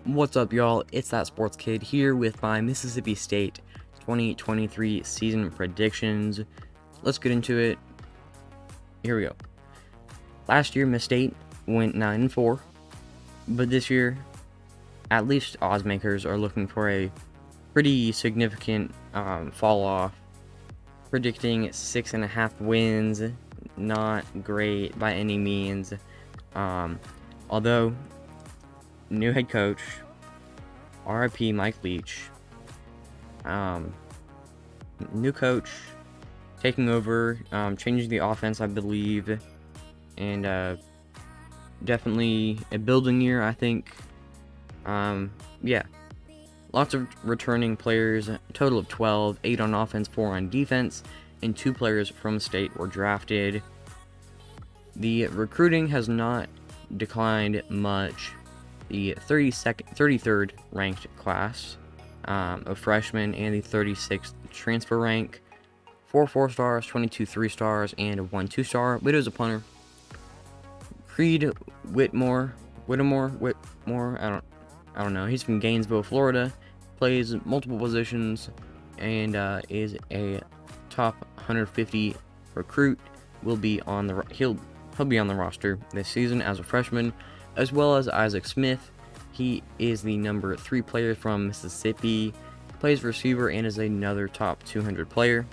What's up, y'all? It's that sports kid here with my Mississippi State 2023 season predictions. Let's get into it. Here we go. Last year, Miss State went 9-4, but this year, at least odds makers are looking for a pretty significant fall off, predicting 6.5 wins. Not great by any means. Although new head coach, RIP Mike Leach, new coach taking over, changing the offense, I believe, and definitely a building year, I think. Yeah, lots of returning players, a total of 12, 8 on offense, 4 on defense, and 2 players from state were drafted. The recruiting has not declined much. The 33rd ranked class of freshmen and the 36th transfer rank. 4 4-stars, 22 3-stars, and 1 2-star. Widow's a punter. Creed Whitmore, I don't know. He's from Gainesville, Florida. Plays multiple positions and is a top 150 recruit. He'll be on the roster this season as a freshman, as well as Isaac Smith. He is the number 3 player from Mississippi, plays receiver, and is another top 200 player.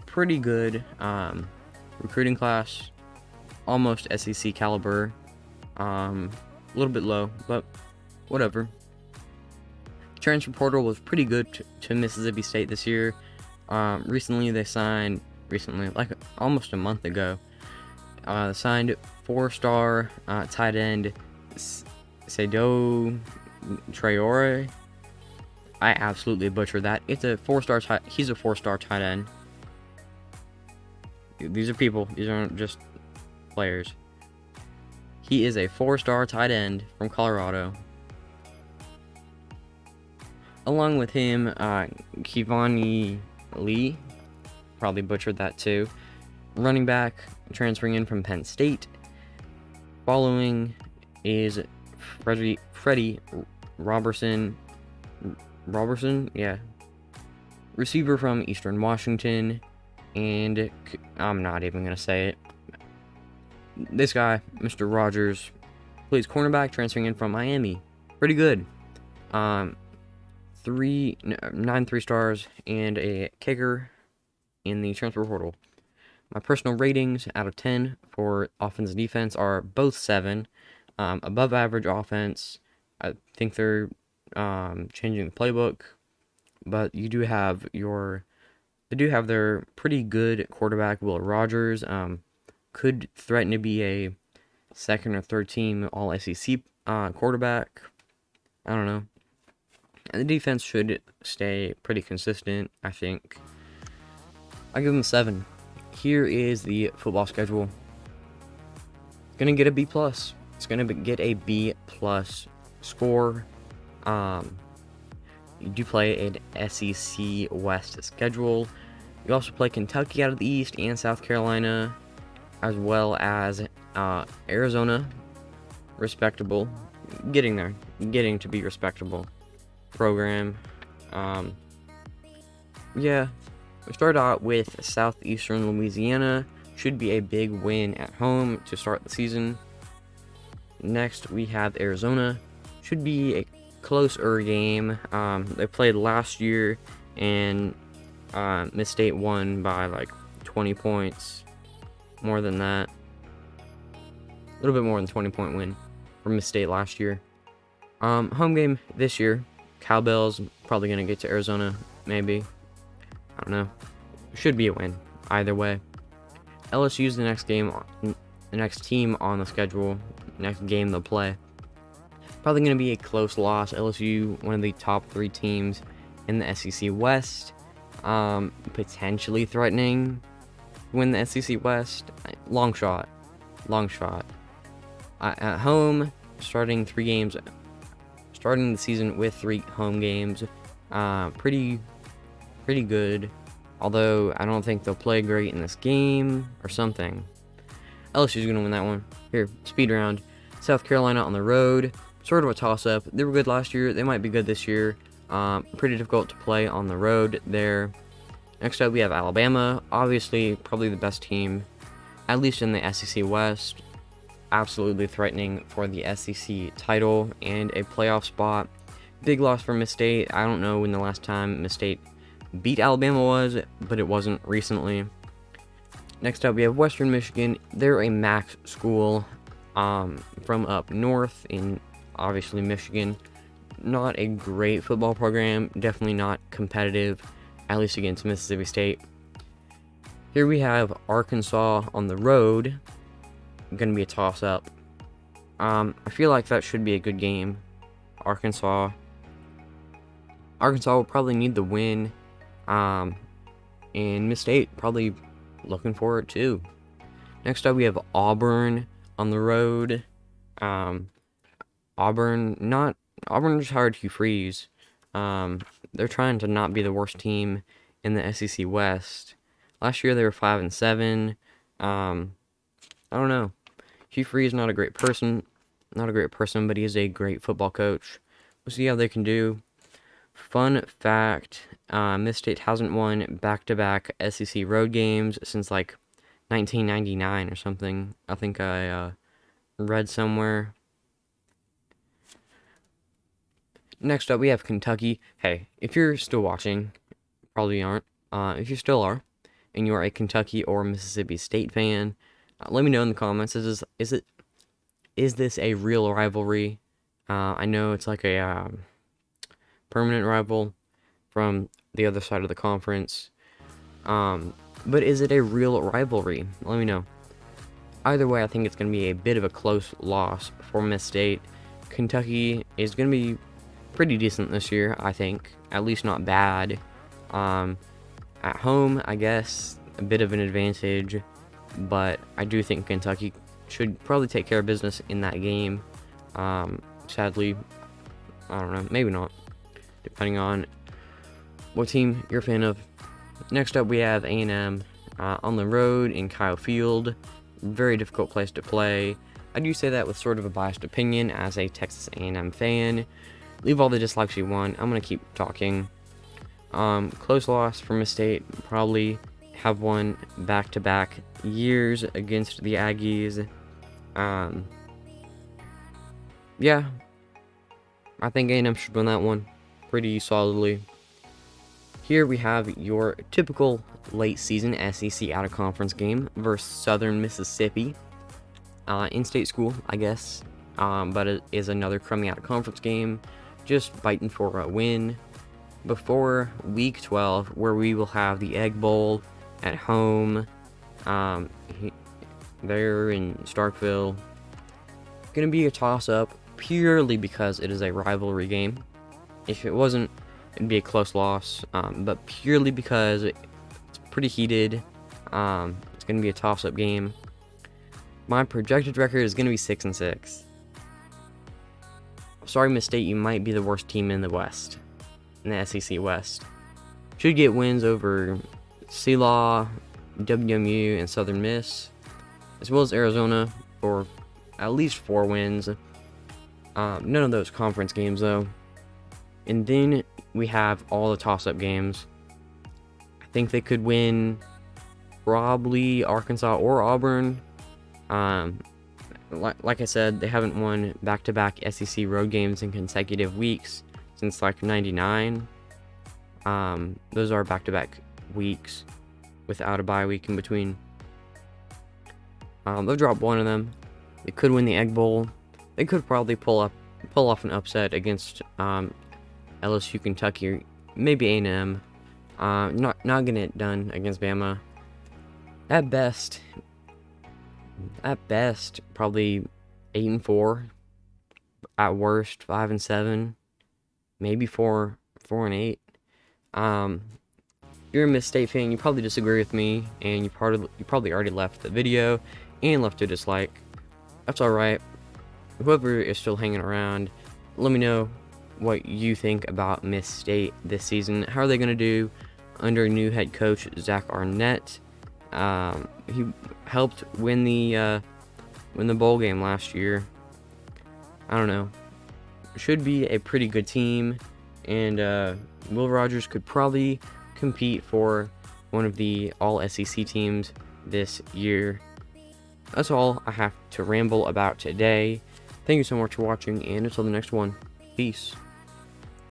Pretty good recruiting class, almost SEC caliber. A little bit low, but whatever. Transfer portal was pretty good to Mississippi State this year. Recently, like almost a month ago, signed 4-star tight end Sado Traore. I absolutely butchered that. He's a 4-star tight end. These are people. These aren't just players. He is a 4-star tight end from Colorado. Along with him, Kivani Lee. Probably butchered that too. Running back transferring in from Penn State. Following is Freddie Robertson, yeah. Receiver from Eastern Washington, and I'm not even gonna say it. This guy, Mr. Rogers, plays cornerback, transferring in from Miami. Pretty good. 9 3-stars and a kicker in the transfer portal. My personal ratings out of 10 for offense and defense are both 7. Above average offense. I think they're changing the playbook, but they do have their pretty good quarterback, Will Rogers. Could threaten to be a 2nd or 3rd team All-SEC quarterback. I don't know. And the defense should stay pretty consistent, I think. I give them 7. Here is the football schedule. It's gonna get a B+. It's gonna get a B+ score. You do play an SEC West schedule. You also play Kentucky out of the East and South Carolina, as well as Arizona. Respectable. Getting there. Getting to be respectable program. Yeah. We start out with Southeastern Louisiana. Should be a big win at home to start the season. Next, we have Arizona. Should be a closer game. They played last year, and Miss State won by like 20 points. More than that. A little bit more than 20-point win for Miss State last year. Home game this year. Cowbells probably going to get to Arizona, maybe. I don't know. Should be a win either way. LSU's the next team on the schedule. Next game they'll play. Probably going to be a close loss. LSU, one of the top 3 teams in the SEC West. Potentially threatening to win the SEC West. Long shot. At home, starting the season with 3 home games. Pretty good. Although, I don't think they'll play great in this game or something. LSU's going to win that one. Here, speed round. South Carolina on the road. sort of a toss-up. They were good last year. They might be good this year. Pretty difficult to play on the road there. Next up, we have Alabama. Obviously, probably the best team, at least in the SEC West. Absolutely threatening for the SEC title and a playoff spot. Big loss for Miss State. I don't know when the last time Miss State beat Alabama was, but it wasn't recently. Next up, we have Western Michigan. They're a MAC school from up north in, obviously, Michigan. Not a great football program. Definitely not competitive, at least against Mississippi State. Here we have Arkansas on the road. Going to be a toss-up. I feel like that should be a good game. Arkansas will probably need the win. And Miss State probably looking for it too. Next up, we have Auburn on the road. Auburn just hired Hugh Freeze. They're trying to not be the worst team in the SEC West. Last year they were 5-7. I don't know. Hugh Freeze is not a great person, but he is a great football coach. We'll see how they can do. Fun fact, Miss State hasn't won back-to-back SEC road games since like 1999 or something. I think I read somewhere. Next up, we have Kentucky. Hey, if you're still watching, probably aren't. If you still are, and you are a Kentucky or Mississippi State fan, let me know in the comments. Is this a real rivalry? I know it's like a permanent rival from the other side of the conference. But is it a real rivalry? Let me know. Either way, I think it's going to be a bit of a close loss for Miss State. Kentucky is going to be pretty decent this year, I think. At least not bad. At home, I guess, a bit of an advantage. But I do think Kentucky should probably take care of business in that game. Sadly, I don't know, maybe not, depending on what team you're a fan of. Next up, we have A&M on the road in Kyle Field. Very difficult place to play. I do say that with sort of a biased opinion as a Texas A&M fan. Leave all the dislikes you want. I'm going to keep talking. Close loss for Miss State. Probably have won back-to-back years against the Aggies. Yeah, I think A&M should win that one pretty solidly. Here we have your typical late season SEC out-of-conference game versus Southern Mississippi. In-state school, I guess, but it is another crummy out-of-conference game, just fighting for a win before Week 12, where we will have the Egg Bowl at home, there in Starkville. Gonna be a toss-up purely because it is a rivalry game. If it wasn't, it'd be a close loss, but purely because it's pretty heated. It's gonna be a toss-up game. My projected record is gonna be 6-6. Sorry, Miss State, you might be the worst team in the West, in the SEC West. Should get wins over C-Law, WMU, and Southern Miss, as well as Arizona, for at least 4 wins. None of those conference games, though. And then we have all the toss-up games. I think they could win probably Arkansas or Auburn. Like I said, they haven't won back-to-back SEC road games in consecutive weeks since like 99. Those are back-to-back weeks without a bye week in between. They'll drop one of them. They could win the Egg Bowl. They could probably pull off an upset against LSU, Kentucky, or maybe A&M. Not getting it done against Bama. At best, probably 8-4. At worst, 5-7. Maybe 4-8. If you're a Miss State fan, you probably disagree with me, and you probably already left the video and left a dislike. That's alright. Whoever is still hanging around, let me know what you think about Miss State this season. How are they going to do under new head coach Zach Arnett? He helped win the bowl game last year. I don't know. should be a pretty good team, and Will Rogers could probably compete for one of the all-SEC teams this year. That's all I have to ramble about today. Thank you so much for watching, and until the next one, peace.